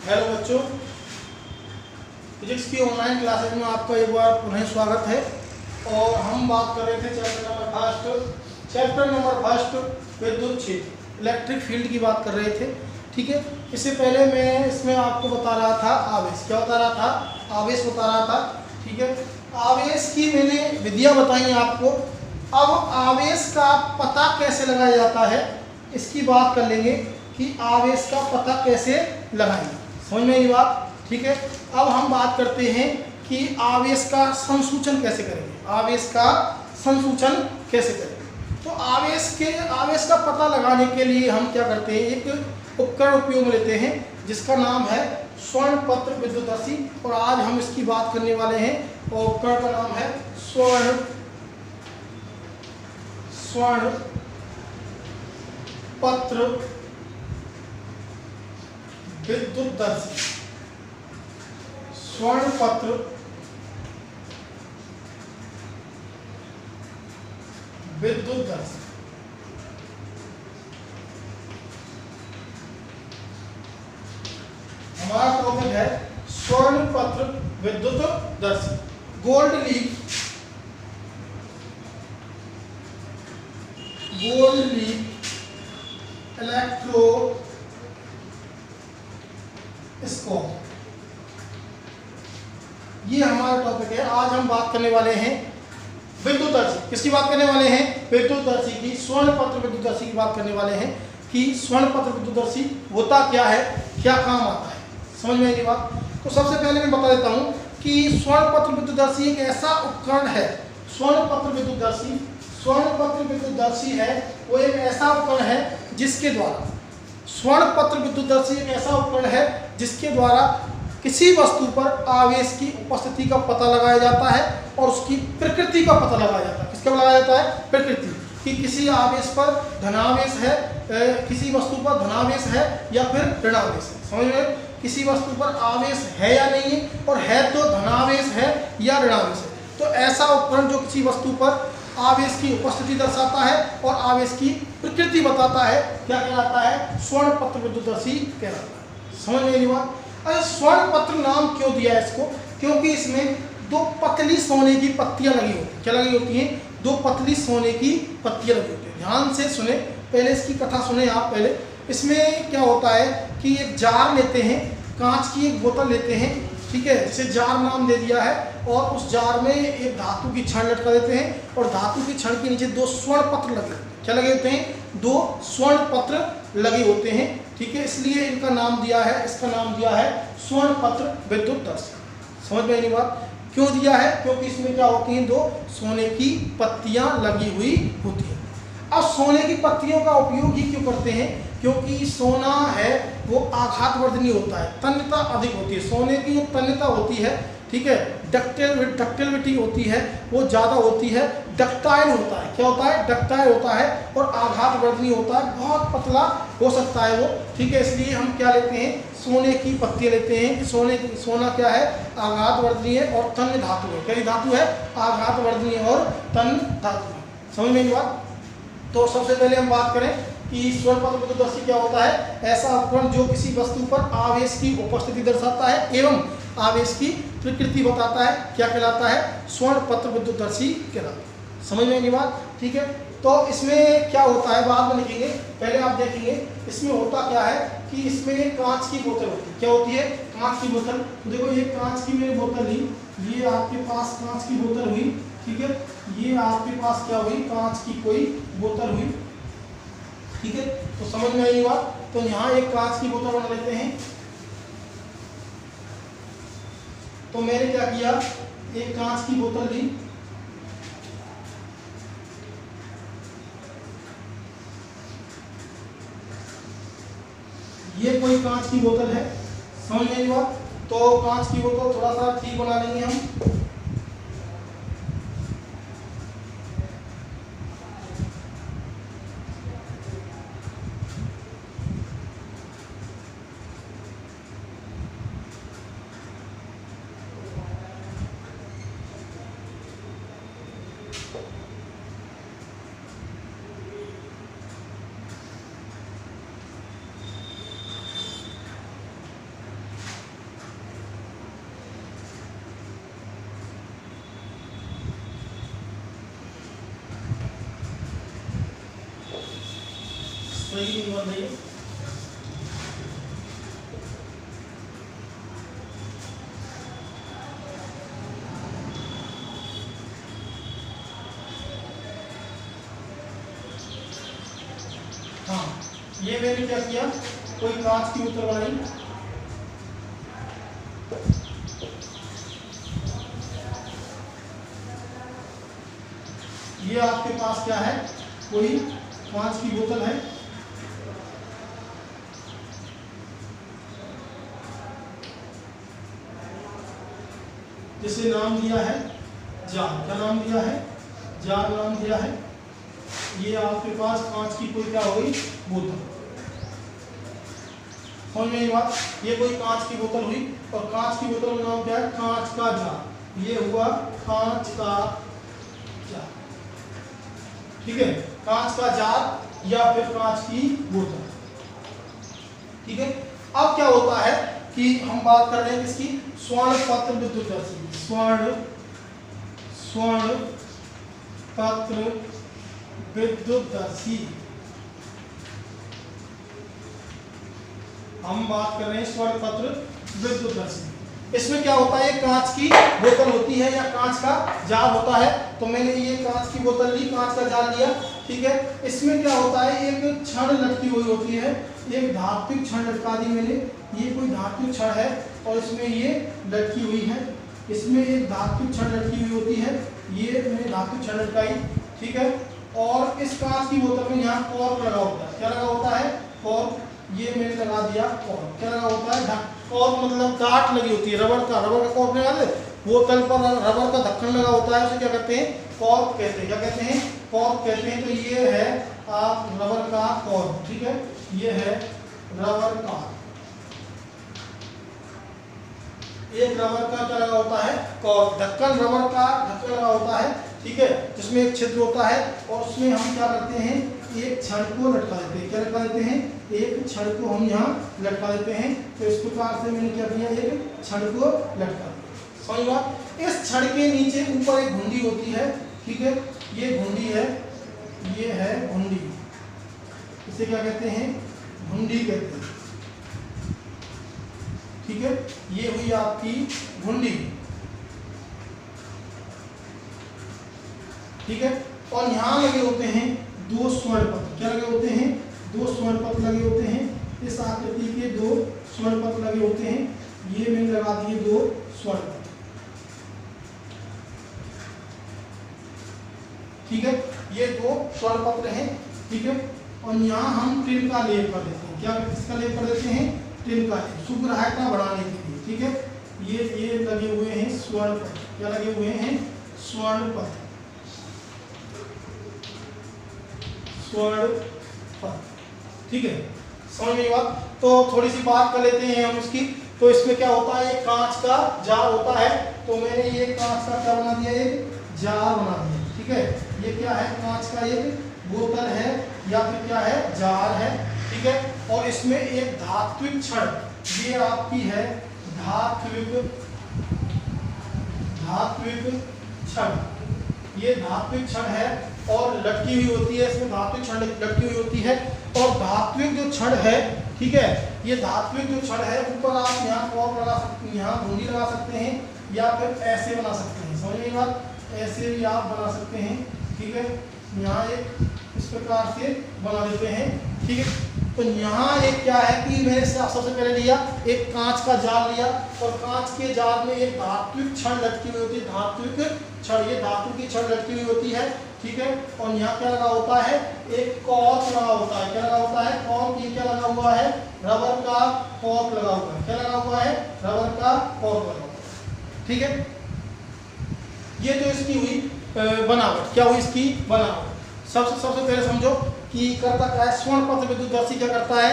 Hello बच्चों, physics की online classes में आपका एक बार पुनः स्वागत है। और हम बात कर रहे थे चैप्टर नंबर फर्स्ट विद्युत क्षेत्र, इलेक्ट्रिक फील्ड की बात कर रहे थे। ठीक है, इससे पहले मैं इसमें आपको बता रहा था आवेश। क्या बता रहा था? आवेश बता रहा था। ठीक है, आवेश की मैंने विधियाँ बताई आपको। अब आवेश का पता कैसे लगाया जाता है इसकी बात कर लेंगे कि आवेश का पता कैसे लगाएंगे। समझ में आई बात? ठीक है, अब हम बात करते हैं कि आवेश का संसूचन कैसे करेंगे। आवेश का संसूचन कैसे करेंगे? तो आवेश का पता लगाने के लिए हम क्या करते हैं, एक उपकरण उपयोग में लेते हैं जिसका नाम है स्वर्णपत्र विद्युतदर्शी। और आज हम इसकी बात करने वाले हैं और उपकरण का नाम है स्वर्णपत्र विद्युतदर्शी। स्वर्णपत्र विद्युतदर्शी। हमारा टॉपिक है स्वर्णपत्र विद्युतदर्शी। गोल्ड लीफ इलेक्ट्रोस्कोप, ये हमारा टॉपिक है। आज हम बात करने वाले हैं विद्युतदर्शी। किसकी बात करने वाले हैं? विद्युतदर्शी की, स्वर्णपत्र विद्युतदर्शी की बात करने वाले हैं कि स्वर्णपत्र विद्युतदर्शी होता क्या है, क्या काम आता है। समझ में आएगी बात? तो सबसे पहले मैं बता देता हूं कि स्वर्णपत्र विद्युतदर्शी एक ऐसा उपकरण है। स्वर्णपत्र विद्युतदर्शी है वो एक ऐसा उपकरण है जिसके द्वारा जिसके द्वारा किसी वस्तु पर आवेश की उपस्थिति का पता लगाया जाता है और उसकी प्रकृति का पता लगाया जाता है। किसका लगाया जाता है? प्रकृति कि किसी आवेश पर धनावेश है, किसी वस्तु पर धनावेश है या फिर ऋणावेश है। समझ में? किसी वस्तु पर आवेश है या नहीं है, और है तो धनावेश है या ऋणावेश है। तो ऐसा उपकरण जो किसी वस्तु पर आवेश की उपस्थिति दर्शाता है और आवेश की प्रकृति बताता है, क्या कहलाता है? स्वर्णपत्र विद्युतदर्शी कहलाता है। समझ में नहीं बात? अरे स्वर्णपत्र नाम क्यों दिया है इसको? क्योंकि इसमें दो पतली सोने की पत्तियां लगी होती हैं। क्या लगी होती हैं? दो पतली सोने की पत्तियां लगी होती हैं। ध्यान से सुने, पहले इसकी कथा सुने आप। पहले इसमें क्या होता है कि एक जार लेते हैं, कांच की एक बोतल लेते हैं, ठीक है, जिसे जार नाम दे दिया है, और उस जार में एक धातु की छड़ लटका देते हैं और धातु की छड़ के नीचे दो स्वर्ण पत्र लगे। क्या लगे होते हैं? दो स्वर्ण पत्र लगे होते हैं। ठीक है, इसलिए इसका नाम दिया है स्वर्णपत्र विद्युतदर्शी। समझ में नहीं बात? क्यों दिया है? क्योंकि इसमें क्या होती हैं? दो सोने की पत्तियां लगी हुई होती हैं। अब सोने की पत्तियों का उपयोग ही क्यों करते हैं? क्योंकि सोना है वो आघातवर्धनी होता है, तन्यता अधिक होती है। सोने की जो तन्यता होती है, ठीक है, डक्टिलिटी होती है, वो ज़्यादा होती है, डक्टाइल होता है। क्या होता है? डक्टाइल होता है और आघातवर्धनी होता है, बहुत पतला हो सकता है वो। ठीक है, इसलिए हम क्या लेते हैं? सोने की पत्तियाँ लेते हैं कि सोना क्या है? आघातवर्धनी है और तन्य धातु है। क्या धातु है? आघातवर्धनी और तन्य धातु है। समझ में नहीं बात? तो सबसे पहले हम बात करें कि स्वर्णपत्र विद्युतदर्शी क्या होता है? ऐसा उपकरण जो किसी वस्तु पर आवेश की उपस्थिति दर्शाता है एवं आवेश की प्रकृति बताता है। क्या कहलाता है? स्वर्णपत्र विद्युतदर्शी कहलाता है। समझ में आएगी बात? ठीक है, तो इसमें क्या होता है बाद में लिखेंगे, पहले आप देखेंगे इसमें होता क्या है कि इसमें कांच की बोतल होती है। क्या होती है? कांच की बोतल। देखो ये कांच की मैंने बोतल ली, ये आपके पास कांच की बोतल हुई। ठीक है, ये आपके पास क्या हुई? कांच की कोई बोतल हुई। ठीक है, तो समझ में आई बात? तो यहाँ एक कांच की बोतल बना लेते हैं। तो मैंने क्या किया, एक कांच की बोतल ली, ये कोई कांच की बोतल है। समझ में आई बात? तो कांच की बोतल थोड़ा सा ठीक बना लेंगे हम। बन रही है। हाँ, ये मैंने क्या किया, कोई कांच की बोतल बनाई, ये आपके पास क्या है, कोई कांच की बोतल है, जिसे नाम दिया है जार। क्या नाम दिया है, जार नाम दिया है। ये आपके पास कांच की कोई क्या हो गई, बोतल। समझ में ये बात, ये कोई कांच की बोतल हुई, और कांच की बोतल का नाम क्या है, कांच का जार। ये हुआ कांच का जार, ठीक है, कांच का जार या फिर कांच की बोतल, ठीक है। अब क्या होता है कि हम बात कर रहे हैं किसकी, स्वर्ण पत्र विद्युतदर्शी, स्वर्ण पत्र विद्युतदर्शी। हम बात कर रहे हैं स्वर्ण पत्र विद्युतदर्शी। इसमें क्या होता है, कांच की बोतल होती है या कांच का जार होता है। तो मैंने ये कांच की बोतल ली, कांच का जार लिया, ठीक है। इसमें क्या होता है, एक छड़ लटकी हुई होती है, एक धात्विक छड़ लटका दी मैंने। ये कोई धात्विक छड़ है और इसमें ये लटकी हुई है, इसमें एक धात्विक छड़ लटकी हुई होती है, ये मैंने धात्विक छड़ लटकाई, ठीक है। और इस कांच की बोतल में यहाँ कॉर्क लगा होता है। क्या लगा होता है, कॉर्क। ये मैंने लगा दिया कॉर्क। क्या लगा होता है, कॉर्क मतलब गांठ लगी होती है, रबड़ का कॉर्क लगा दे, बोतल पर रबड़ का ढक्कन लगा होता है, उसे क्या कहते हैं, कॉर्क कहते हैं। क्या कहते हैं, कॉर्क कहते हैं। तो ये है आप रबड़ का कॉर्क, ठीक है, ये है रबड़ का, एक रबड़ का क्या लगा होता है, कॉर्क। ढक्कन रबड़ का ढक्कन लगा होता है, ठीक है, जिसमें एक छिद्र होता है और उसमें हम क्या करते हैं, एक छड़ को लटका देते हैं। क्या लटका देते हैं, एक छड़ को हम यहाँ लटका देते हैं। तो इस प्रकार से मैंने क्या किया, एक छड़ को लटका दिया। समझ में, इस छड़ के नीचे ऊपर एक घुंडी होती है, ठीक है, ये घुंडी है, ये है घुंडी, इसे क्या कहते हैं, घुंडी कहते हैं, ठीक है। ये हुई आपकी घुंडी, ठीक है। और यहाँ लगे होते हैं दो स्वर्ण पत्र। क्या लगे होते हैं, दो स्वर्ण पत्र लगे होते हैं। इस आकृति के दो स्वर्ण पत्र लगे होते हैं। ये मैंने लगा दिए दो स्वर्ण पत्र, ठीक है, ये दो स्वर्ण पत्र हैं, ठीक है। और यहाँ हम टिन का लेप कर देते हैं। क्या किसका लेप कर देते हैं, टिन का लेप, सुग्राह्यता बढ़ाने के लिए, ठीक है। ये लगे हुए हैं स्वर्ण पत्र। क्या लगे हुए हैं, स्वर्ण पत्र, स्वर्ण पत्र, ठीक है। समझ में बात। तो थोड़ी सी बात कर लेते हैं हम इसकी। तो इसमें क्या होता है, एक कांच का जार होता है। तो मैंने ये कांच का क्या बना दिया, एक जार बना दिया, ठीक है। ये क्या है, कांच का एक बोतल है या फिर क्या है, जार है, ठीक है। और इसमें एक धात्विक छड़, ये आपकी है धात्विक छड़, ये धात्विक छड़ है और लटकी हुई होती है, इसमें धात्विक छड़ लटकी हुई होती है। और धात्विक जो छड़ है, ठीक है, ये धात्विक जो छड़ है, ऊपर आप यहाँ कॉर्क लगा सकते हैं, यहाँ घुंडी लगा सकते हैं, या फिर ऐसे बना सकते हैं। समझ में बात, ऐसे भी आप बना सकते हैं, ठीक है। यहाँ एक इस प्रकार से बना देते हैं, ठीक है। तो यहाँ एक क्या है कि मैंने सबसे पहले लिया एक कांच का जार लिया, और कांच के जार में एक धात्विक छड़ लटकी हुई होती है, धात्विक छड़, ये धातु की छड़ लटकी हुई होती है, ठीक है। और यहाँ क्या लगा होता है, एक कॉर्क लगा होता है। क्या लगा होता है, कॉर्क। ये क्या लगा हुआ है, रबर का कॉर्क लगा हुआ है। क्या लगा हुआ है, रबर का कॉर्क लगा हुआ है, ठीक है। ये जो इसकी हुई बनावट, क्या हुई इसकी बनावट। सबसे पहले समझो कि करता क्या है, स्वर्ण पत्र विद्युतदर्शी क्या करता है,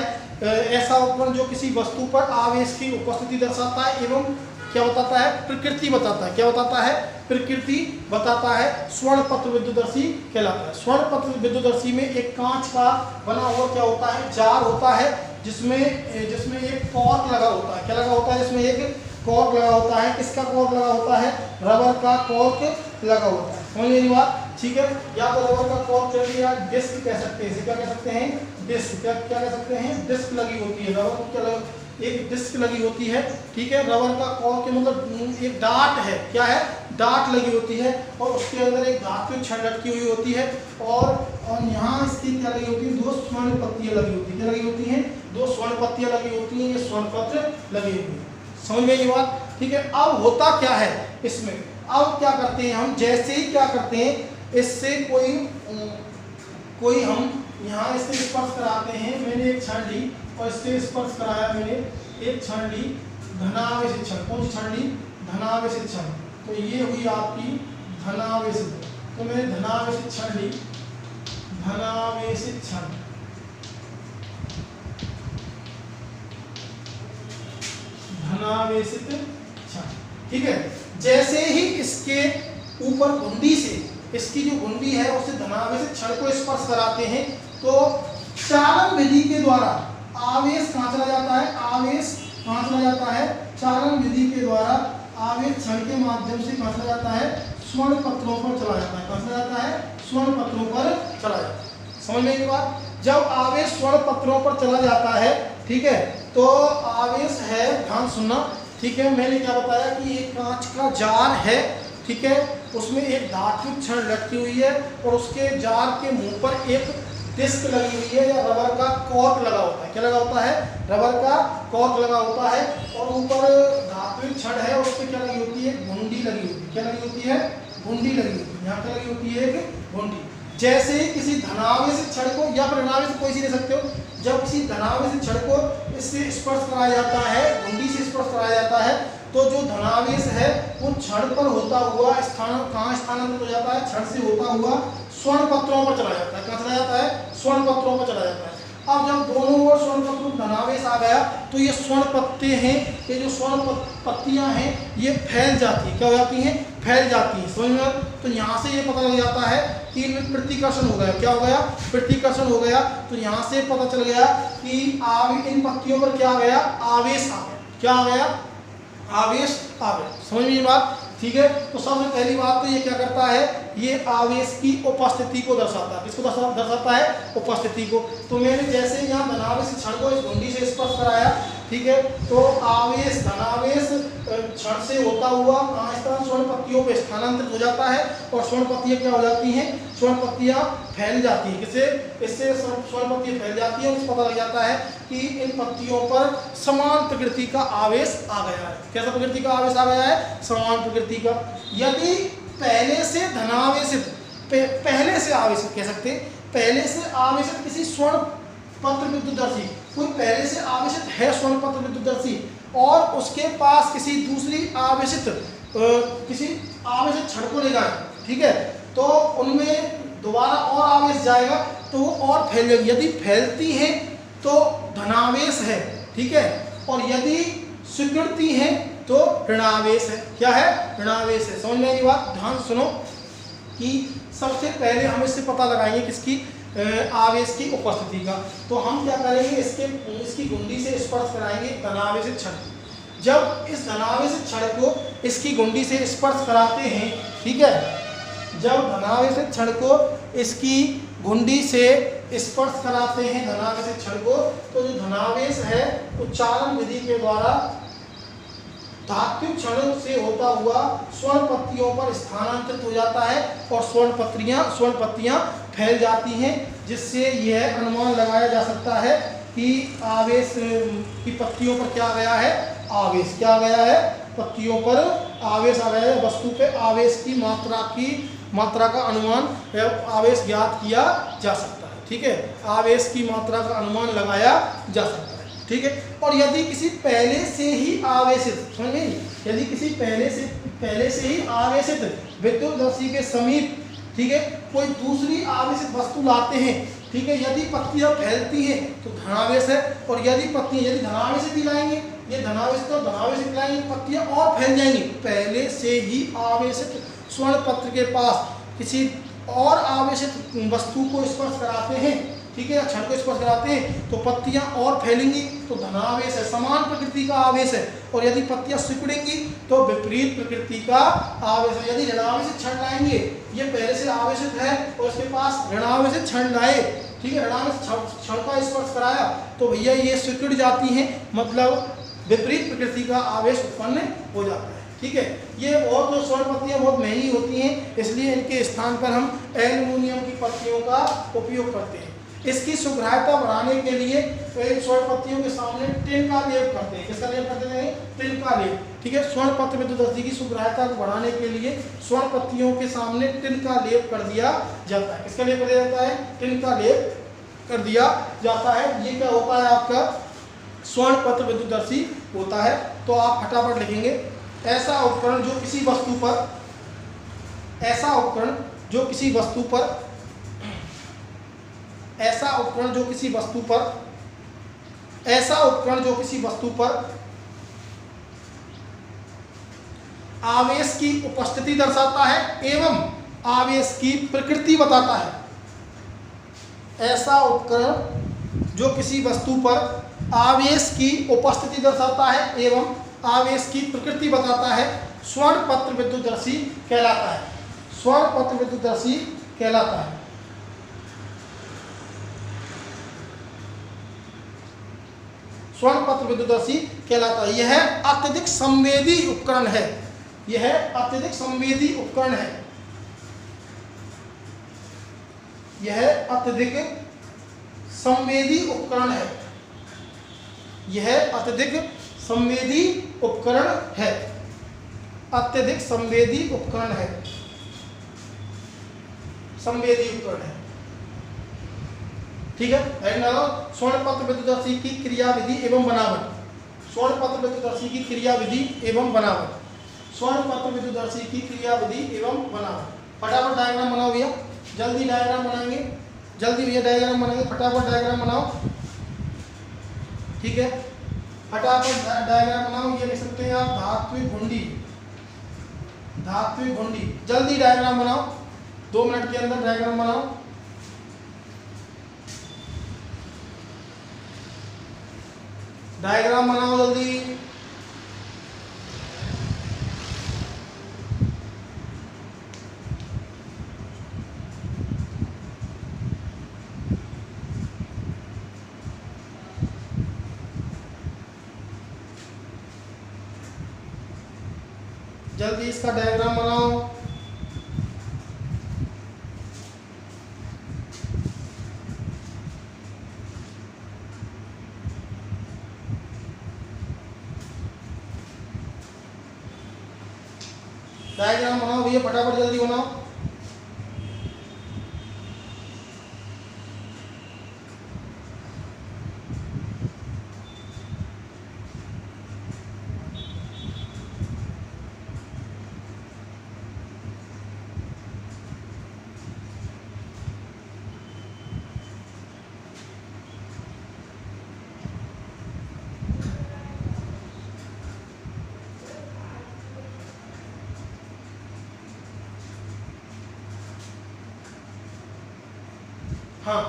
ऐसा उपकरण जो किसी वस्तु पर आवेश की उपस्थिति दर्शाता है एवं क्या बताता है, प्रकृति बताता है। क्या बताता है, प्रकृति बताता है। स्वर्ण पत्र विद्युतदर्शी कहलाता है। स्वर्ण पत्र विद्युतदर्शी में एक कांच का बना हुआ क्या होता है, जार होता है, जिसमें एक कॉर्क लगा होता है। क्या लगा होता है, जिसमें एक कॉर्क लगा होता है। किसका कॉर्क लगा होता है, रबर का कॉर्क लगा होता है। समझ मेरी बात, ठीक है। या तो रबर का कॉर्क कह दिया, डिस्क कह सकते हैं, इसे क्या कह सकते हैं, डिस्क। क्या क्या कह सकते हैं, डिस्क लगी होती है, रबर को क्या एक डिस्क लगी होती है, ठीक है। रबर का कॉर्क के मतलब एक डाट है, क्या है, डाट लगी होती है और उसके अंदर एक धातु छड़ लटकी हुई होती है और यहाँ इसकी क्या लगी होती है, 2 स्वर्ण पत्तियां लगी होती है। क्या लगी होती हैं, 2 स्वर्ण पत्तियां लगी होती हैं, ये स्वर्ण पत्र लगे हुए हैं। समझ में ये बात, ठीक है। अब होता क्या है इसमें, अब क्या करते हैं हम, जैसे ही क्या करते हैं, इससे कोई हम यहाँ इससे स्पर्श कराते हैं। मैंने एक छड़ ली और इससे स्पर्श कराया, मैंने एक छड़ ली धनावेशित छड़। कौन सी छड़ ली, धनावेशित छड़। तो ये हुई आपकी धनावेशित, तो मैंने धनावेशित छड़ ली, धनावेशित छड़, धनावेशित छड़, ठीक है। जैसे ही इसके ऊपर घुंडी से, इसकी जो घुंडी है उससे धनावेशित छड़ को स्पर्श कराते हैं तो चालन विधि के द्वारा आवेश कहाँ चला जाता है, आवेश कहाँ चला जाता है, चालन विधि के द्वारा आवेश छड़ के माध्यम से कहाँ चला जाता है, स्वर्ण पत्रों पर चला जाता है। कहाँ चला जाता है, स्वर्ण पत्रों पर चला जाता है। समझ में ये बात, जब आवेश स्वर्ण पत्रों पर चला जाता है, ठीक है, तो आवेश है, ध्यान सुनना, ठीक है। मैंने क्या बताया कि एक कांच का जार है, ठीक है, उसमें एक धातु छड़ लटकी हुई है और उसके जार के मुंह पर एक डिस्क लगी हुई है या रबर का कॉर्क लगा होता है। क्या लगा होता है, रबर का कॉर्क लगा होता है और ऊपर धातु छड़ है, उस पर क्या लगी होती है, घुंडी लगी होती है। क्या लगी होती है, घुंडी लगी होती है। यहाँ क्या लगी होती है, एक घुंडी। जैसे ही किसी धनावेशित छड़ को या फिर ऋणावेशित कोई सी ले सकते हो, जब किसी धनावेशित छड़ को इससे स्पर्श कराया जाता है, घुंडी से स्पर्श कराया जाता है, तो जो धनावेश है वो छड़ पर होता हुआ कहाँ स्थानांतरित हो जाता है, छड़ से होता हुआ स्वर्ण पत्रों पर चला जाता है। कहाँ चला जाता है, स्वर्ण पत्रों पर चला जाता है। अब जब दोनों ओर स्वर्ण पत्रों में धनावेश आ गया तो ये स्वर्ण पत्ते हैं, ये जो स्वर्ण पत्तियां हैं ये फैल जाती है। क्या हो जाती हैं, फैल जाती हैं। समझ में, तो यहाँ से ये पता लग जाता है कि इनमें प्रतिकर्षण हो गया। क्या हो गया, प्रतिकर्षण हो गया। तो यहाँ से पता चल गया कि इन पत्तियों पर क्या आ गया, आवेश आ गया। क्या आ गया, आवेश आ गया। समझ में ये बात, ठीक है। तो सबसे पहली बात तो ये क्या करता है, ये आवेश की उपस्थिति को दर्शाता है। किसको दर्शाता है, उपस्थिति को। तो मैंने जैसे यहाँ धनावेश छड़ को इस घुंडी से स्पर्श कराया, ठीक है, तो आवेश धनावेश छड़ से होता हुआ स्वर्ण पत्तियों पे स्थानांतरित हो जाता है और स्वर्ण पत्तियां क्या हो जाती हैं, स्वर्ण पत्तियां फैल जाती हैं। किसे, इससे स्वर्ण पत्तियां फैल जाती हैं और इससे पता लग जाता है कि इन पत्तियों पर समान प्रकृति का आवेश आ गया है। कैसा प्रकृति का आवेश आ गया है, समान प्रकृति का। यदि पहले से धनावेशित, पहले से आवेशित कह सकते हैं, पहले से आवेशित किसी स्वर्ण पत्र विद्युतदर्शी, कोई पहले से आवेशित है स्वर्ण पत्र विद्युतदर्शी और उसके पास किसी दूसरी आवेशित किसी आवेशित छड़ को ले जाए, ठीक है, तो उनमें दोबारा और आवेश जाएगा तो वो और फैलेगी। यदि फैलती है तो धनावेश है, ठीक है, और यदि स्वीकृति है तो ऋणावेश है। क्या है, ऋणावेश है। समझ में आई बात, ध्यान सुनो कि सबसे पहले हम इससे पता लगाएंगे किसकी, आवेश की उपस्थिति का। तो हम क्या करेंगे, इसकी घुंडी से स्पर्श कराएंगे धनावेशित छड़। जब इस धनावेशित छड़ को इसकी घुंडी से स्पर्श कराते हैं, ठीक है, जब धनावेशित छड़ को इसकी घुंडी से स्पर्श कराते हैं धनावेशित छड़ को, तो जो धनावेश है वो चालन विधि के द्वारा धातु क्षणों से होता हुआ स्वर्ण पत्तियों पर स्थानांतरित हो जाता है और स्वर्ण पत्तियां फैल जाती हैं, जिससे यह अनुमान लगाया जा सकता है कि आवेश की पत्तियों पर क्या गया है, आवेश क्या गया है, पत्तियों पर आवेश आ गया है। वस्तु पे आवेश की मात्रा का अनुमान, आवेश ज्ञात किया जा सकता है। ठीक है, आवेश की मात्रा का अनुमान लगाया जा सकता है। ठीक है, और यदि किसी पहले से ही आवेशित, समझे, यदि किसी पहले से ही आवेशित विद्युतदर्शी के समीप, ठीक है, कोई दूसरी आवेशित वस्तु लाते हैं, ठीक है, यदि पत्तियां फैलती हैं तो धनावेश है, और यदि धनावेशित लाएंगे, ये धनावेशित और धनावेशित लाएंगे, पत्तियां और फैल जाएंगी। पहले से ही आवेशित स्वर्ण पत्र के पास किसी और आवेशित वस्तु को स्पर्श कराते हैं, ठीक है, क्षण को स्पर्श कराते हैं तो पत्तियां और फैलेंगी, तो धनावेश है, समान प्रकृति का आवेश है। और यदि पत्तियां सिकुड़ेंगी तो विपरीत प्रकृति का आवेश है। यदि ऋणावेशित क्षण लाएंगे, ये पहले से आवेशित है और उसके पास ऋणावेशित क्षण लाए, ठीक है, ऋणावेशित क्षण का स्पर्श कराया तो भैया ये सिकुड़ जाती हैं, मतलब विपरीत प्रकृति का आवेश उत्पन्न हो जाता है। ठीक है, ये बहुत जो स्वर्ण पत्तियां बहुत महंगी होती हैं, इसलिए इनके स्थान पर हम एल्युमिनियम की पत्तियों का उपयोग करते हैं। इसकी सुग्राह्यता बढ़ाने के लिए स्वर्ण पत्तियों के सामने टिन का लेप करते हैं। किसका लेप करते हैं? टिन का लेप। ठीक है, स्वर्ण पत्र विद्युतदर्शी की सुग्राह्यता को बढ़ाने के लिए स्वर्ण पत्तियों के सामने टिन का लेप कर दिया जाता है। किसका लेप कर दिया जाता है? टिन का लेप कर दिया जाता है। ये क्या होता है? आपका स्वर्ण पत्र विद्युतदर्शी होता है। तो आप फटाफट लिखेंगे, ऐसा उपकरण जो किसी वस्तु पर, ऐसा उपकरण जो किसी वस्तु पर, ऐसा उपकरण जो किसी वस्तु पर, ऐसा उपकरण जो किसी वस्तु पर आवेश की उपस्थिति दर्शाता है एवं आवेश की प्रकृति बताता है। ऐसा उपकरण जो किसी वस्तु पर आवेश की उपस्थिति दर्शाता है एवं आवेश की प्रकृति बताता है, स्वर्ण पत्र विद्युतदर्शी कहलाता है। स्वर्ण पत्र विद्युतदर्शी कहलाता है। स्वर्ण पत्र विद्युतदर्शी कहलाता है। यह अत्यधिक संवेदी उपकरण है। यह अत्यधिक संवेदी उपकरण है। यह अत्यधिक संवेदी उपकरण है। यह अत्यधिक संवेदी उपकरण है। अत्यधिक संवेदी उपकरण है। संवेदी उपकरण है। ठीक है, स्वर्ण पत्र विद्युतदर्शी की क्रियाविधि एवं बनावट। स्वर्ण पत्र विद्युतदर्शी की क्रियाविधि एवं बनावट। स्वर्ण पत्र विद्युतदर्शी की क्रियाविधि एवं बनावट। फटाफट डायग्राम बनाओ भैया, जल्दी डायग्राम बनाएंगे, जल्दी भैया डायग्राम बनाएंगे, फटाफट डायग्राम बनाओ। ठीक है, फटाफट डायग्राम बनाओ। ये लिख सकते हैं आप धात्विक घुंडी, धात्विक घुंडी। जल्दी डायग्राम बनाओ, 2 मिनट के अंदर डायग्राम बनाओ। डायग्राम बनाओ जल्दी। जल्दी इसका डायग्राम बनाओ। डायग्राम बनाओ भैया, फटाफट जल्दी बनाओ। हाँ,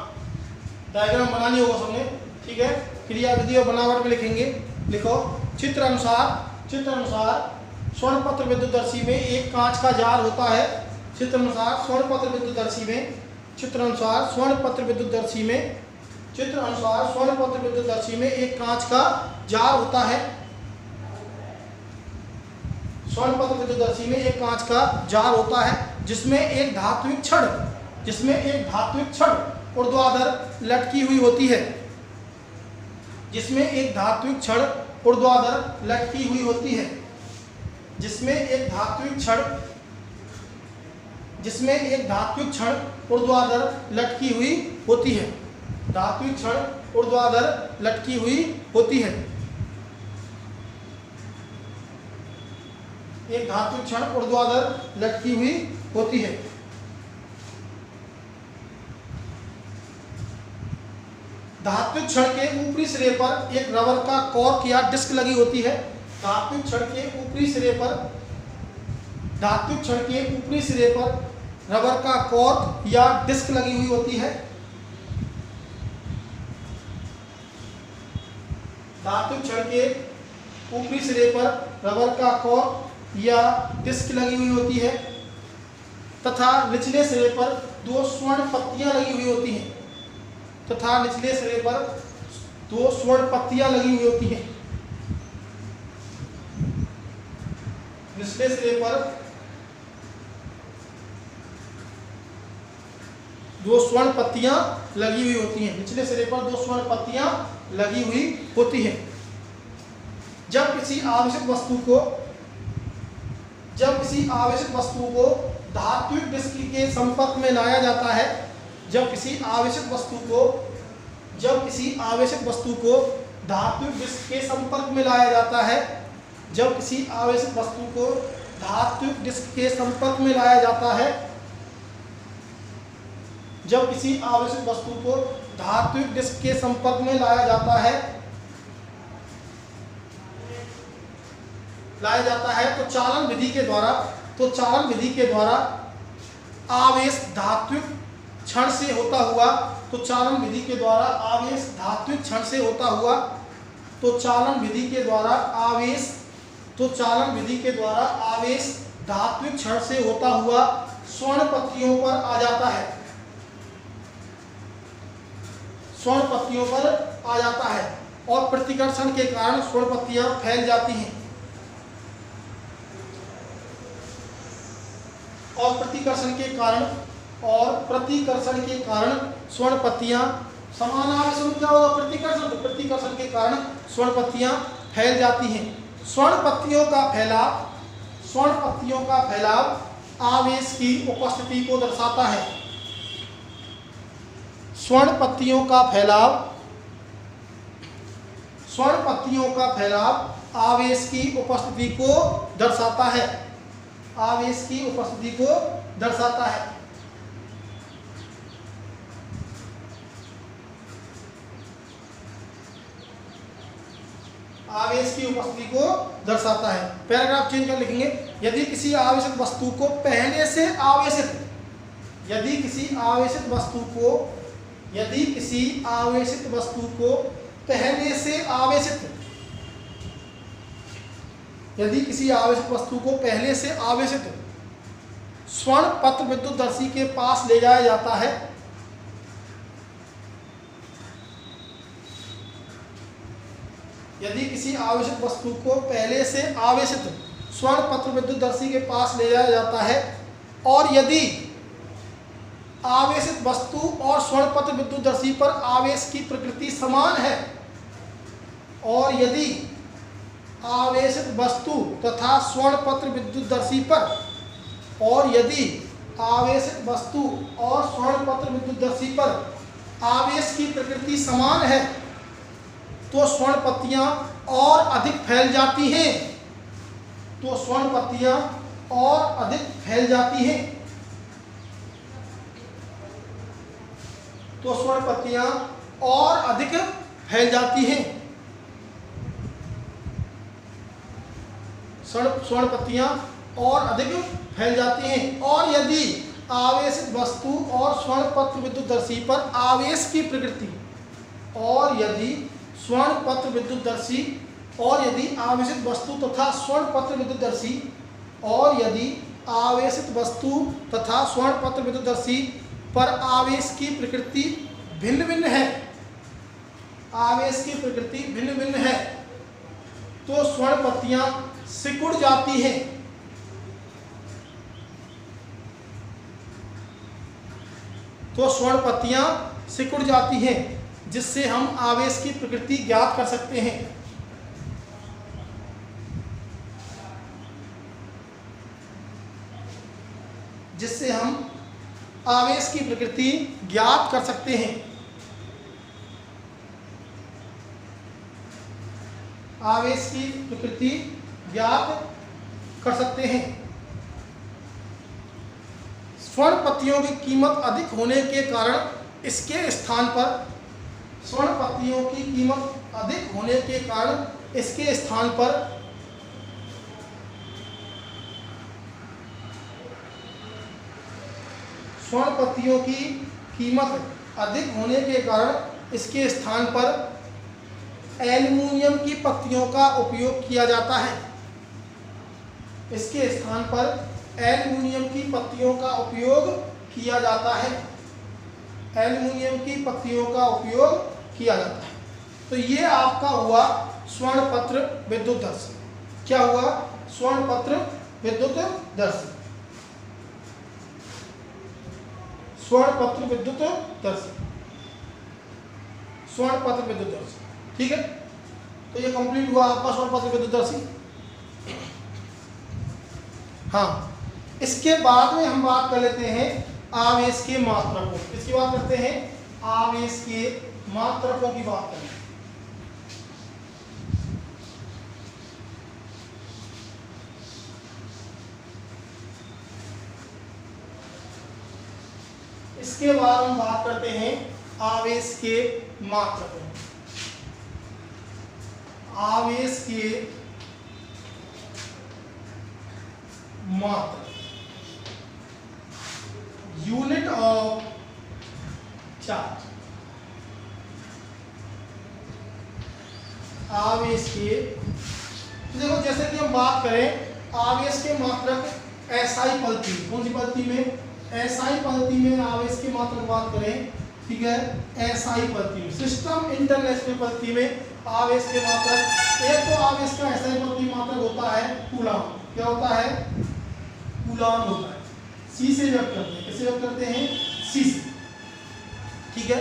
डायग्राम बनानी होगा सबने। ठीक है, क्रियाविधि और बनावट में लिखेंगे। लिखो, चित्र अनुसार स्वर्ण पत्र विद्युतदर्शी में एक कांच का जार होता है। चित्र अनुसार स्वर्ण पत्र विद्युतदर्शी में, चित्र अनुसार स्वर्ण पत्र विद्युतदर्शी में, चित्र अनुसार स्वर्ण पत्र विद्युतदर्शी में एक कांच का जार होता है। स्वर्ण पत्र विद्युतदर्शी में एक कांच का जार होता है जिसमें एक धात्विक छड़, जिसमें एक धात्विक छड़ ऊर्ध्वाधर लटकी हुई होती है। जिसमें एक धात्विक छड़ ऊर्ध्वाधर लटकी हुई होती है। जिसमें एक धात्विक छड़, जिसमें एक धात्विक छड़ ऊर्ध्वाधर लटकी हुई होती है। धात्विक छड़ ऊर्ध्वाधर लटकी हुई होती है। एक धात्विक छड़ ऊर्ध्वाधर लटकी हुई होती है। धात्विक छड़ के ऊपरी सिरे पर एक रबर का कॉर्क या डिस्क लगी होती है। धात्विक छड़ के ऊपरी सिरे पर, धात्विक छड़ के ऊपरी सिरे पर रबर का कॉर्क या डिस्क लगी हुई होती है। धात्विक छड़ के ऊपरी सिरे पर रबर का कॉर्क या डिस्क लगी हुई होती है तथा निचले सिरे पर 2 स्वर्ण पत्तियां लगी हुई होती हैं निचले सिरे पर 2 स्वर्ण पत्तियां लगी हुई होती हैं। जब किसी आवश्यक वस्तु को धात्विक डिस्क के संपर्क में लाया जाता है, जब किसी आवश्यक वस्तु को धात्विक डिस्क के संपर्क में लाया जाता है, जब किसी आवश्यक वस्तु को धात्विक डिस्क के संपर्क में लाया जाता है, जब किसी आवश्यक वस्तु को धात्विक डिस्क के संपर्क में लाया जाता है तो चालन विधि के द्वारा आवेश धात्विक क्षण से होता हुआ स्वर्ण पत्तियों पर आ जाता है और प्रतिकर्षण के कारण स्वर्ण पत्तियां फैल जाती हैं और प्रतिकर्षण के कारण स्वर्ण पत्तियां समान आवेश में क्या होगा, प्रतिकर्षण के कारण स्वर्ण पत्तियां फैल जाती हैं। स्वर्ण पत्तियों का फैलाव आवेश की उपस्थिति को दर्शाता है। स्वर्ण पत्तियों का फैलाव आवेश की उपस्थिति को दर्शाता है। आवेश की उपस्थिति को दर्शाता है। पैराग्राफ चेंज कर लिखेंगे। यदि किसी आवश्यक वस्तु को पहले से आवेशित स्वर्ण पत्र विद्युतदर्शी के पास ले जाया जाता है, यदि किसी आवश्यक वस्तु को पहले से आवेशित स्वर्ण पत्र विद्युतदर्शी के पास ले जाया जाता है और यदि आवेशित वस्तु और स्वर्ण पत्र विद्युतदर्शी पर आवेश की प्रकृति समान है, और यदि आवेशित वस्तु तथा स्वर्ण पत्र विद्युतदर्शी पर आवेश की प्रकृति समान है तो स्वर्ण पत्तियां और अधिक फैल जाती हैं। तो स्वर्ण पत्तियां और अधिक फैल जाती हैं। स्वर्ण पत्तियां और अधिक फैल जाती हैं। और यदि आवेशित वस्तु और स्वर्ण पत्र विद्युतदर्शी पर आवेश की प्रकृति और यदि आवेशित वस्तु तथा स्वर्ण पत्र विद्युतदर्शी पर आवेश की प्रकृति भिन्न भिन्न है तो स्वर्ण पत्तियां सिकुड़ जाती हैं। जिससे हम आवेश की प्रकृति ज्ञात कर सकते हैं। आवेश की प्रकृति ज्ञात कर सकते हैं। स्वर्ण पत्तियों की कीमत अधिक होने के कारण इसके स्थान पर एल्युमिनियम की पत्तियों का उपयोग किया जाता है। इसके स्थान पर एल्युमिनियम की पत्तियों का उपयोग किया जाता है। एल्युमिनियम की पत्तियों का उपयोग किया जाता है। तो ये आपका हुआ स्वर्णपत्र विद्युत दर्शी। क्या हुआ? स्वर्णपत्र विद्युत दर्शी। स्वर्णपत्र विद्युत दर्शी, स्वर्णपत्र विद्युत दर्शी। ठीक है, तो ये कंप्लीट हुआ आपका स्वर्णपत्र विद्युत दर्शी। हाँ, इसके बाद में हम बात कर लेते हैं आवेश के मात्रकों। किसकी बात करते हैं? आवेश के मात्रकों की बात करें। इसके बाद हम बात करते हैं आवेश के मात्रकों। आवेश के मात्रक, यूनिट ऑफ चार्ज। आवेश के, देखो जैसे कि हम बात करें आवेश के मात्रक एसआई पद्धति। कौन सी पद्धति में? एसआई पद्धति में आवेश की मात्रक बात करें, ठीक है, एसआई पद्धति में, सिस्टम इंटरनेशनल पद्धति में आवेश के मात्रक। एक तो आवेश का एसआई पद्धति मात्रक होता है कूलाम। क्या होता है? कूलाम होता है। सी से व्यक्त करते हैं। किसे व्यक्त करते हैं? सी से। ठीक है,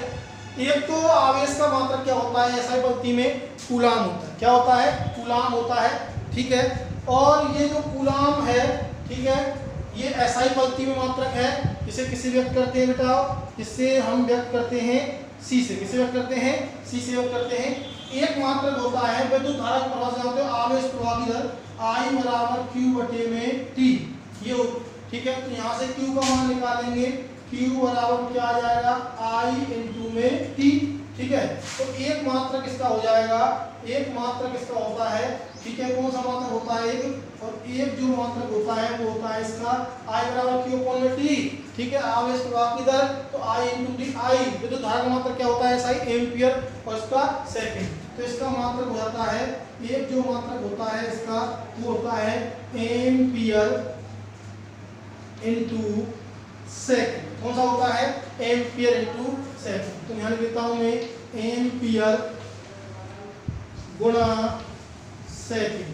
एक तो आवेश का मात्रक क्या होता है एसआई पद्धति में? कूलाम होता है। क्या होता है? कूलाम होता है। ठीक है, और ये जो कूलाम है, ठीक है, ये एसआई पद्धति में मात्रक है। इसे किसे व्यक्त करते हैं बेटा? इससे हम व्यक्त करते हैं सी से। किसे व्यक्त करते हैं? सी से व्यक्त करते हैं। एक मात्रक होता है विद्युत धारा के प्रवाह से जानते हो आवेश प्रवाह की दर I बराबर Q बटे में T। ये ठीक है, तो यहाँ से Q का मान निकालेंगे। Q बराबर क्या आ जाएगा? I इंटू में T। ठीक है, तो एक मात्रक इसका हो जाएगा, एक मात्रक इसका होता है, ठीक है, कौन सा मात्रक होता है? एक, और एक जो मात्रक होता है वो होता है इसका I बराबर Q अपॉन में T। ठीक है, आवेश प्रवाह की दर, तो I इंटू टी। I विद्युत धारा का मात्रक क्या होता है? SI एम्पियर, और इसका सेकंड। तो इसका मात्रक हो जाता है, एक जो मात्रक होता है इसका वो होता है एम्पियर इंटू सेकंड। कौन सा होता है? Ampere into second. तो यहाँ लिख देता हूं मैं एम्पियर गुणा सेकंड।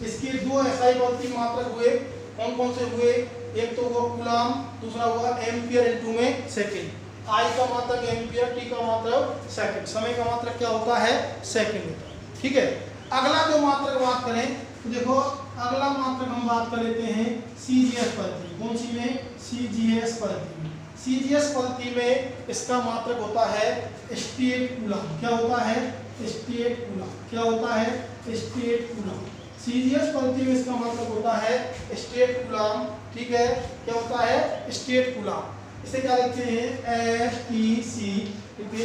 इसके दो एसआई पद्धति मात्रक हुए। कौन कौन से हुए? एक तो हुआ कूलाम, दूसरा हुआ एम्पियर इंटू में सेकंड। I का मात्रक एम्पियर, T का मात्रक सेकंड। समय का मात्रक क्या होता है? सेकंड होता है। ठीक है, अगला जो मात्रक बात करें तो देखो अगला मात्रक हम बात कर लेते हैं सीजीएस पद्धति। कौन सी में? सीजीएस पद्धति में। सीजीएस पद्धति में इसका मात्रक होता है स्टेट कूलम। क्या होता है? State coulomb. क्या होता है? State coulomb. सीजीएस पद्धति में इसका मात्रक होता है स्टेट कूलम। ठीक है, क्या होता है? State coulomb. इसे क्या लिखते हैं? STC,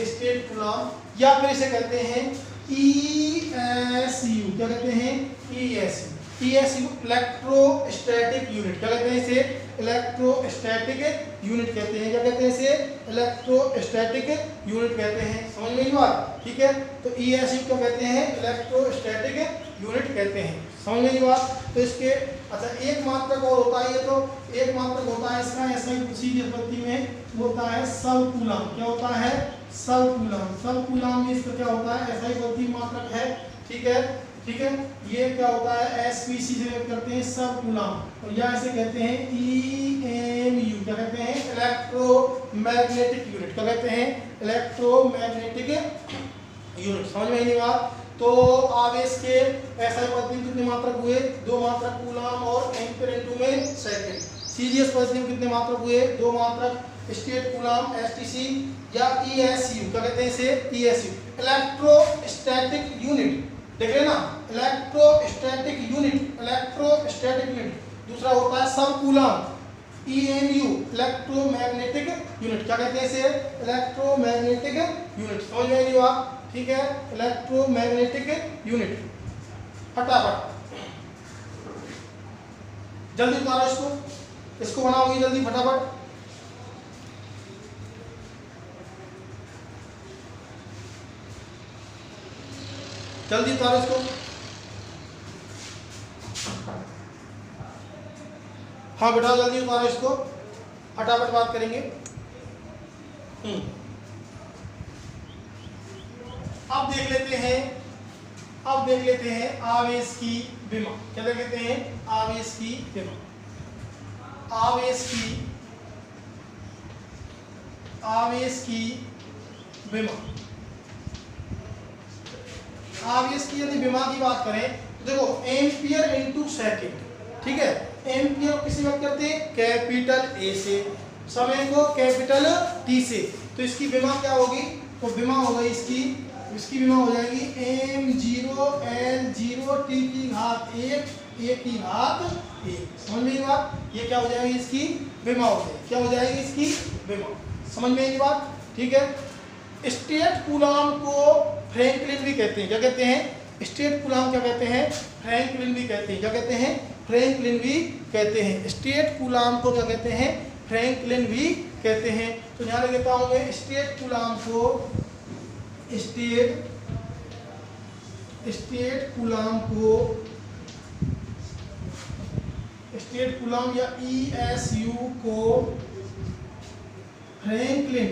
स्टेट कूलम, या फिर इसे कहते हैं ESU। क्या कहते हैं? ESU। ESU electrostatic unit. क्या कहते हैं इसे? इलेक्ट्रोस्टैटिक यूनिट कहते हैं। क्या कहते हैं इसे? इलेक्ट्रोस्टैटिक यूनिट कहते हैं। समझ में आई बात? ठीक है, तो ESU क्या कहते हैं? इलेक्ट्रोस्टैटिक यूनिट कहते हैं। समझ में आई बात? तो इसके अच्छा एक मात्रक और होता है, ये तो एक मात्रक होता है इसका एसआई सीजीएस पद्धति में होता है सब कूलम। क्या होता है? सब कूलम। सब कूलम में इसका क्या होता है? एसआई पद्धति मात्रक है। ठीक है, ठीक है, ये क्या होता है? एसपीसी से व्यक्त करते हैं सब कूलम, और या इसे कहते हैं EMU। क्या कहते हैं? Electromagnetic unit. क्या कहते हैं? Electromagnetic unit. समझ में नहीं बात? तो आवेश के एसआई पद्धति में कितने मात्रक हुए? दो मात्रक कूलम और एम्पियर इंटू में सेकंड। सीजीएस पद्धति में कितने मात्रक हुए? दो मात्रक स्टेट कूलम STC या ESU। क्या कहते हैं इसे? ESU, electrostatic unit. देख रहे ना, इलेक्ट्रोस्टैटिक यूनिट, इलेक्ट्रोस्टैटिक यूनिट। दूसरा होता है सब कूलम EMU, इलेक्ट्रोमैग्नेटिक यूनिट। क्या कहते हैं इसे? Electromagnetic unit. समझ में आई बात? ठीक है, इलेक्ट्रोमैग्नेटिक यूनिट। फटाफट जल्दी उतारो इसको, इसको बनाओगे जल्दी फटाफट। जल्दी उतारो इसको। हाँ बेटा जल्दी उतारो इसको, फटाफट बात करेंगे। अब देख लेते हैं आवेश की विमा। क्या कहते हैं? आवेश की विमा। आवेश की विमा। आवेश की यदि विमा की बात करें तो देखो एम्पियर इनटू सेकंड, ठीक है। एम्पियर किसी वक्त करते हैं कैपिटल ए से, समय को कैपिटल टी से, तो इसकी विमा क्या होगी? तो विमा हो गई इसकी विमा हो जाएगी m0 l0 t की घात 1 a की घात 1। समझ में ये बात? ये क्या हो जाएगी? इसकी विमा हो जाएगी। क्या हो जाएगी? इसकी विमा। समझ में ये बात? ठीक है। स्टेट कूलाम को फ्रैंकलिन भी कहते हैं। क्या कहते हैं? स्टेट कूलाम क्या कहते हैं? फ्रैंकलिन भी कहते हैं। क्या कहते हैं? फ्रैंकलिन भी कहते हैं। स्टेट कूलाम को क्या कहते हैं? फ्रैंकलिन भी कहते हैं। तो ध्यान रख देता हूं मैं, स्टेट कूलाम स्टेट कूलाम या ESU को फ्रैंकलिन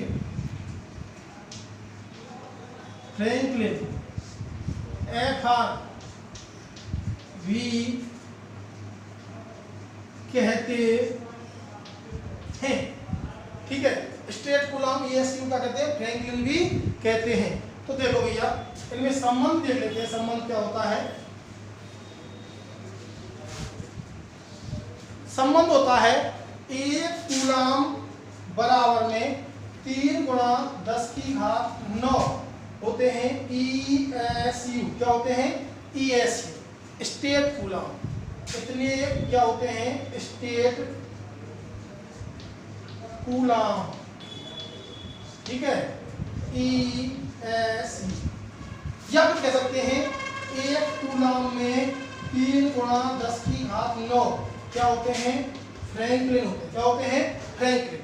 FRV कहते हैं। ठीक है। स्टेट कूलाम ESU क्या कहते हैं? फ्रैंकलिन भी कहते हैं। तो देखो भैया इनमें संबंध देख लेते हैं। संबंध क्या होता है? संबंध होता है 1 कूलाम बराबर में 3 गुणा 10 की घात 9 होते हैं ESU। क्या होते हैं? ESU state coulomb. इतने क्या होते हैं? State coulomb. ठीक है। ESU या फिर कह सकते हैं 1 कूलाम में 3 गुणा 10 की घात 9 क्या होते हैं? फ्रैंकलिन होते हैं। क्या होते हैं? फ्रैंकलिन।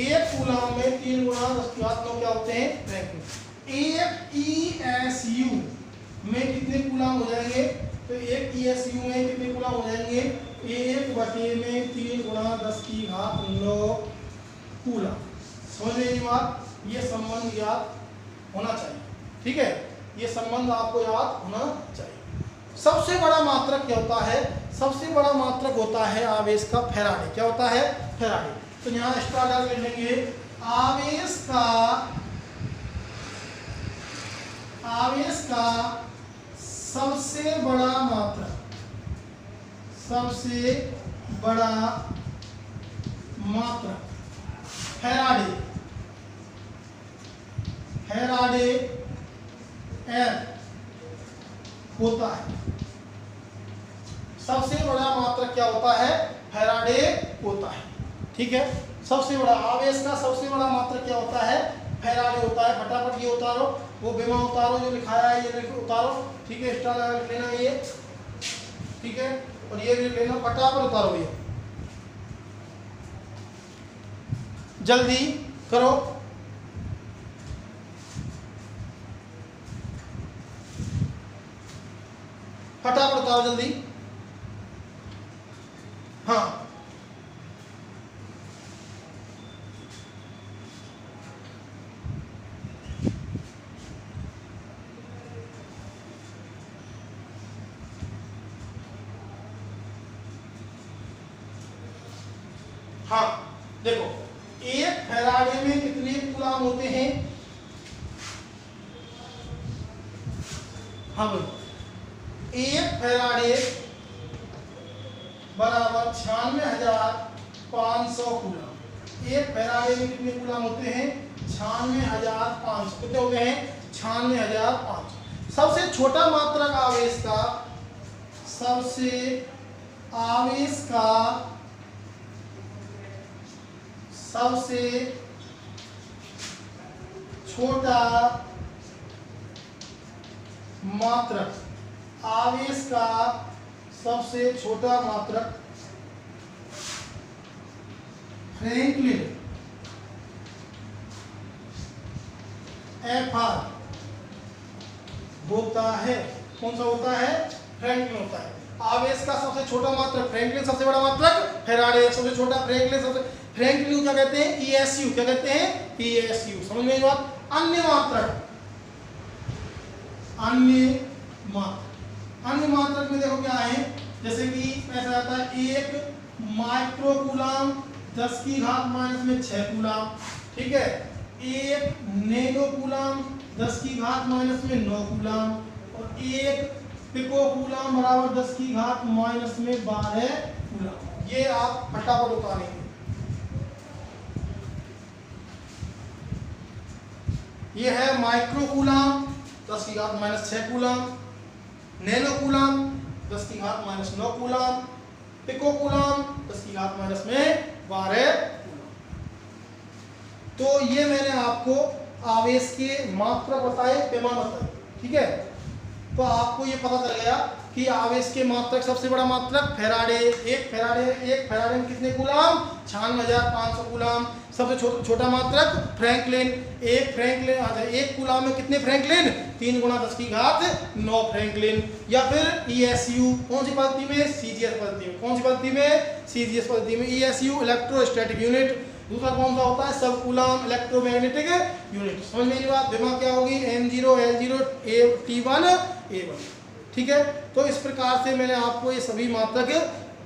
1 कूलाम में 3 गुणा 10 की घात 9 क्या होते हैं? फ्रैंकलिन। 1 ESU में कितने कूलाम हो जाएंगे? तो 1 ESU में कितने कूलाम हो जाएंगे? 1/3 गुणा 10 की घात 9 कूलाम। समझ में ये बात? ये संबंध याद होना चाहिए। ठीक है। ये संबंध आपको याद होना चाहिए। सबसे बड़ा मात्रक क्या होता है? सबसे बड़ा मात्रक होता है आवेश का फैराडे। क्या होता है? फैराडे। तो यहाँ एक्स्ट्रा डाल कर लेंगे आवेश का सबसे बड़ा मात्रक फैराडे एफ होता है। सबसे बड़ा मात्रक क्या होता है? फैराडे होता है। ठीक है। सबसे बड़ा आवेश का सबसे बड़ा मात्रक क्या होता है? फैराडे होता है। फटाफट ये उतारो, वो विमा उतारो जो लिखाया है, ये उतारो। ठीक है। एक्स्ट्रा लेना ये। ठीक है। और ये भी लेना, फटाफट उतारो ये, जल्दी करो। फटाफट उतारो जल्दी। हाँ हाँ देखो, एक फैराडे में कितने कूलाम होते हैं? हाँ बोलो। एक फैराडे बराबर 96,500 कूलाम। एक फैराडे में कितने कूलाम होते हैं? 96,500। कितने होते हैं? 96,500। सबसे छोटा मात्रक आवेश का सबसे छोटा मात्रक आवेश का सबसे छोटा मात्रक फ्रैंकलिन FR होता है। सा होता है? फ्रैंकलिन होता है। आवेश का सबसे छोटा मात्रक फ्रैंकलिन, सबसे बड़ा मात्रक फैराडे, सबसे छोटा फ्रैंकलिन, सबसे फ्रैंकलिन क्या कहते हैं? ESU। क्या कहते हैं? ESU। समझ में आई बात? अन्य मात्रक, अन्य मात्रक में देखो क्या है, जैसे कि ऐसा आता है 1 माइक्रोकूलाम 10 की घात माइनस में 6 कूलाम, ठीक है। 1 नैनोकूलाम 10 की घात माइनस में 9 कूलाम, और 1 पिकोकूलाम बराबर 10 की घात माइनस में 12 कूलाम। ये आप फटाफट उतारेंगे। ये है माइक्रोकूलाम 10 की घात माइनस 6 कूलाम, नैनोकूलाम 10 की घात माइनस 9 कूलाम, पिकोकूलाम 10 की घात माइनस में 12 कूलाम। तो ये मैंने आपको आवेश के मात्रक बताए, पैमाना बताए, ठीक है। तो आपको ये पता चल गया कि आवेश के मात्रक, सबसे बड़ा मात्रक फैराडे, एक फैराडे में कितने कूलाम? 96,500 कूलाम। सबसे छोटा मात्रक फ्रैंकलिन, एक कूलाम में कितने फ्रैंकलिन? 3 × 10 की घात 9 फ्रैंकलिन। या फिर ESU, कौन सी पद्धति में? CGS पद्धति में। कौन सी पद्धति में? CGS पद्धति में। ESU electrostatic unit. दूसरा कौन सा होता है? सब कूलाम इलेक्ट्रोमैग्नेटिक यूनिट। समझ में नहीं बात? विमा क्या होगी? M0 L0 T1 A1, ठीक है। तो इस प्रकार से मैंने आपको ये सभी मात्रक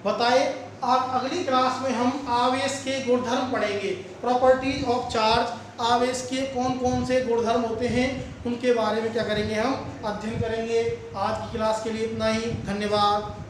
बताए। अगली क्लास में हम आवेश के गुणधर्म पढ़ेंगे, प्रॉपर्टीज ऑफ चार्ज। आवेश के कौन कौन से गुणधर्म होते हैं उनके बारे में क्या करेंगे, हम अध्ययन करेंगे। आज की क्लास के लिए इतना ही, धन्यवाद।